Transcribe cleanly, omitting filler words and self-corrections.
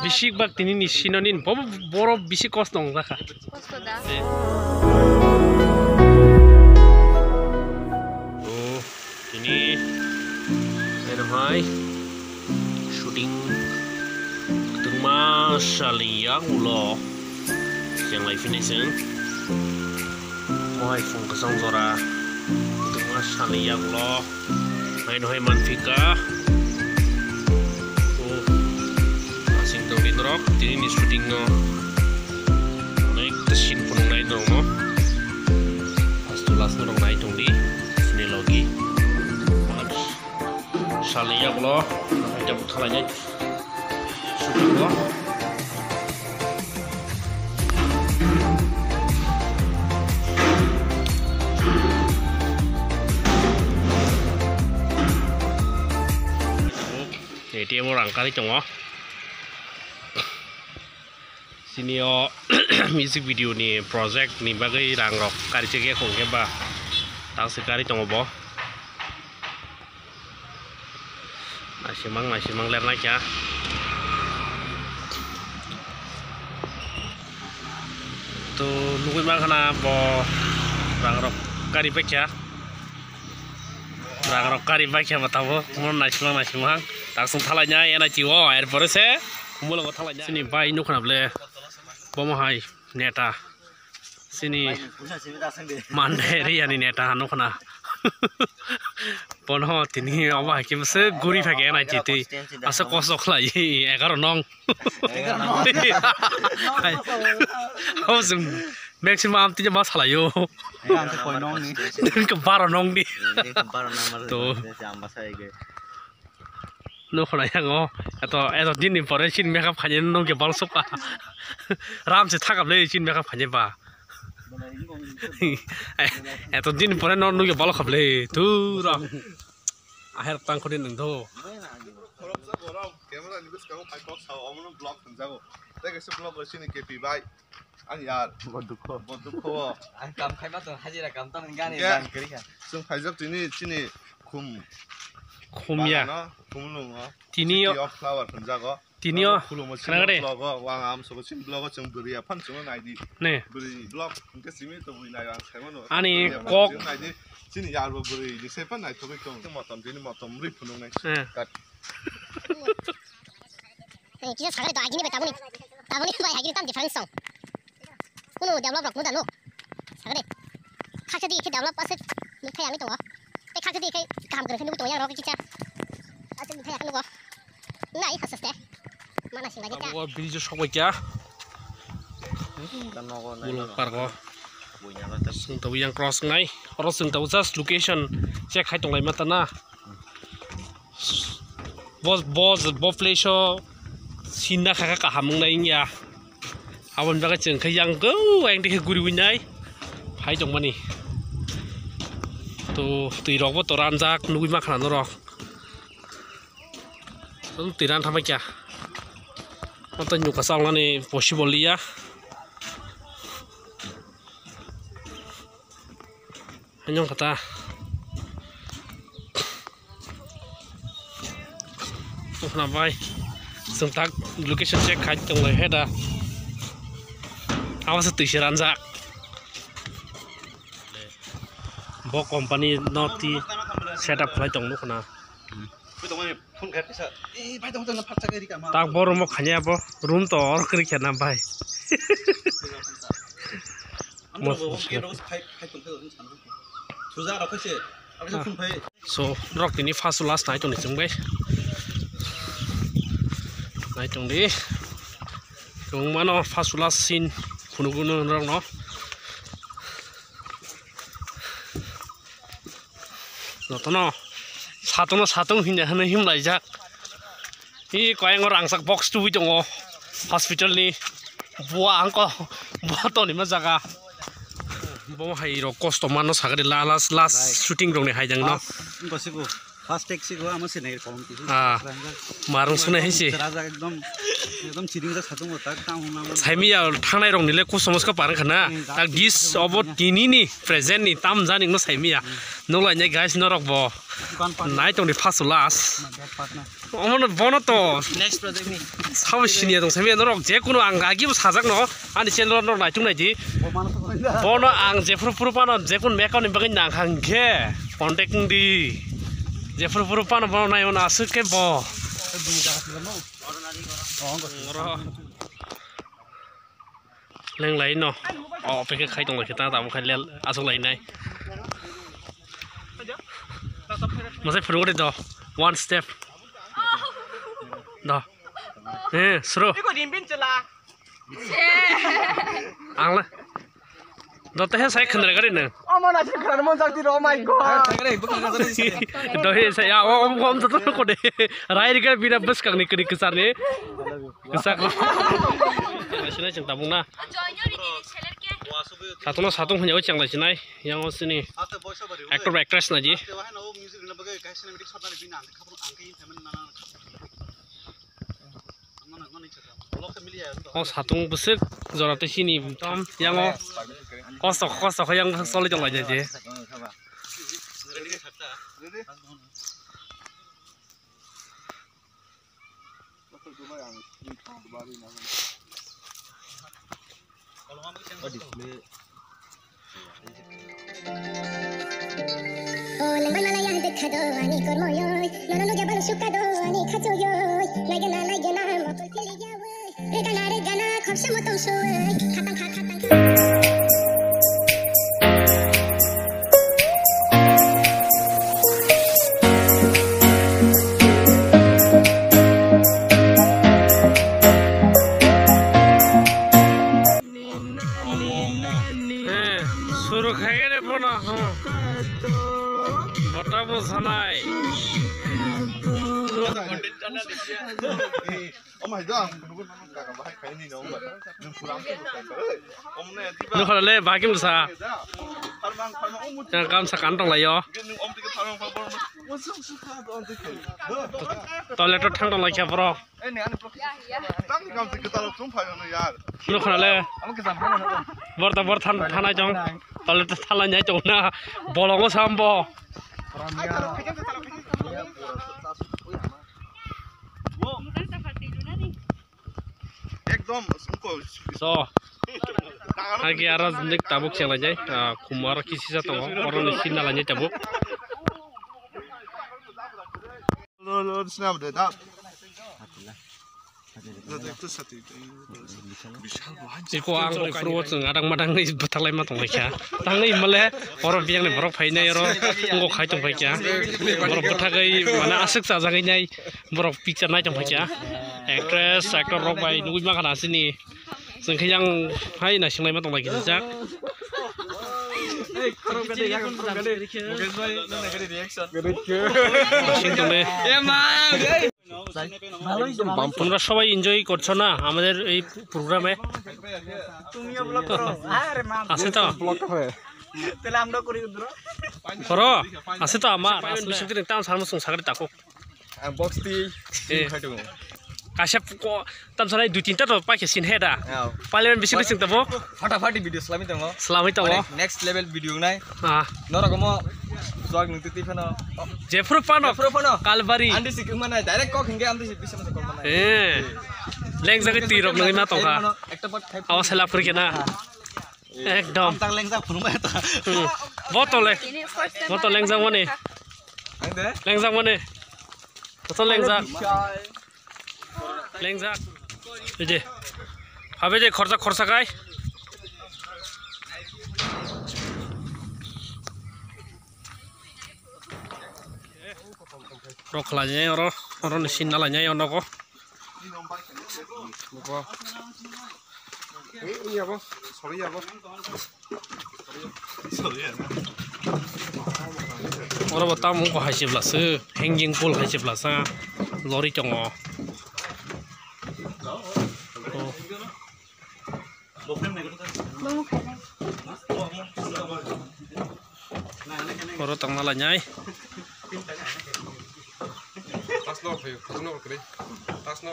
Bisik bak ini sinonin, boro bisik kos dong zaka. Oh, ini hai shooting tengah saliang ulo yang live ini sen. Mau iPhone kesang zora tengah saliang ulo. Main hai manfika. Rock, ini shooting naik tesin pun naik dong no, pas tulas nurung naik dong di sini lagi, saliak loh, jam kalanya shooting loh. Dia mau rangkali cong oh. Sini yo music video ni project ni bagai rangrok kari cege kongke ba tang sekali tong bo masih mang ler nak ya tu nunggu mang kana bo rangrok kari baca rangrok kari baca matawo mon masih mang langsung thalanya ya na jiwo air porose mulai thalanya sini bai nu kana ble Bomahai neta sini mandiri yani neta anu kana bono tini awak kim se guri phage na jiti asa kosok lai 11 nong hausum maximum tiga mas halayo ke 12 nong di to no khona yang oh atau din information makeup khanye no ke balsuk pa ram se thakap le chin makeup khanye ba atau din pore no ke bal khap le tu ra aher tang khodin nang tho camera ni bus ka ko paipok sa omno blog jago tege se blog sini ke pi bai an yar bodukho an kam khai ma to hajira kam tan gani dan kri kha sum khaijak tini chini khumya tini flower jago tini kana gade blog wang am so sim blog chung buri fan chung naidi ne buri blog ke simi to bui nai wang khaimono ani kok naidi chini yar bo buri ni se pan nai to ko motom tini motom ri phunung nai kat kita sagare to agini be tabuni bai agini tam difference song kuno develop rok muda no sagare khakadi ke develop ase ni khai ami to te khakadi ke kam kare nu to yang rok kicha ase ni khai akno nai hasaste mana sing lagi ka wo bridge shokai kya ulo pargo sing to yang cross ngai oro sing to just location check khai tong lai matana boss flesho sinna khaka ka hamung nai ya awon baga cheng khayang go ang de guri winai hai jong mani to tui rok bo to ranjak nugui ma khana no rok to tiran thamai kya to nyu ka sang ni possible ya anyong kata na bai sengtak location check khai tong lai heda awas tui ranjak bo company noti setup khai tong lu khana tak bor mo khanya bo room to or kri khana bai so rock ini fast last night on chung bai night tong di kung mano fast last scene kuno rong no Notono satong hinja hana him laijak hi koyang orang sak box tu jongo hospital ni bua angko bua to ni ma jaga bo hai ro cost mano sagare last shooting rong ni haijang no bosiku Fast taxi go amo sene kolom tisu. Marung sune hisi. एकदम चिरिङ त छतुङ हो त टाउनमा छैमी या थांनाय रङ निले को समस्का पारन खना ता दिस अब तिनी नि प्रेजेंट नि ताम जानिङ न छैमी या no like ne guys no rock bo night on the first last omo bono to next project ni sao sini dong semi no rock je kuno ang agi bu sajak no ani chen no nai tung nai di bono ang je furu pano je kun meka ni bagin nang hang ke contact di je furu pano bono nai on asu ke bo leng lai no pe ke khai tong lai kita ta mo khai le asu lai nai masih perlu deh one step dah seru anglah dah teh saya kenal kali nih dah saya om tuh kok deh rai kan bina bus kang nih kini kesar nih kesak sini ceng tabung na satu punya ucang lah sini yang sini actor actress naji oh satu besar zorat sini tom yang kosok yang solid yang aja je Oh, lang malaya dekha do ani kormoyoy nono ge bal suka do ani khachoyoy lagena motor kili gawe re gana khopse motom soy khatang suruh kayak deh pona kota bosanai lu kalau le bagi musa yang kamu sekantong lah yo toilet tangtong lagi apa bro lu kalau le bor tanah jong toilet tanahnya jong na bolong sambo so lagi arah nik tabuk siang aja kumar kisi satu orang di sini nalanya tabuk lo snap deh dah Iko ang fruit ngadang madang ni betalai matong lagi tang ni malah orang biang ni borok fai ni orang ngok khai tong fai kya borok betagai mana asik sa jagai nyai borok picture nai tong fai kya actress actor rock bai nui makan asini जों खैयां हाय ना सिंलाय matong lagi jak তোমরা সবাই এনজয় করছো না আমাদের এই প্রোগ্রামে আছে তো করো আছে তো আমার বিশেষ করে তাম সামনে সংসারে তাকো box ti kasih tam salai 2-3 ta to pakai sin head ah paling bisi bisi tabo फटाफट video selami tango next level video nai nora komo jog nung titi phano jefru pano kalbari andi sik mana direct kok hinge andi sik bisa masuk mana leng jaga tirok nang na tongka awas hela puri kena ekdom tang leng jak phunu ma ta botol leng jak mane leng jak mane botol leng jak je habe je khorsa kai rok lanya oro mesin nalanya ono ko iya bos sorry ya bos oro batam ko haisi blase hanging pool haisi blasa lori chongo oro tang nalanya Tas no, tas no,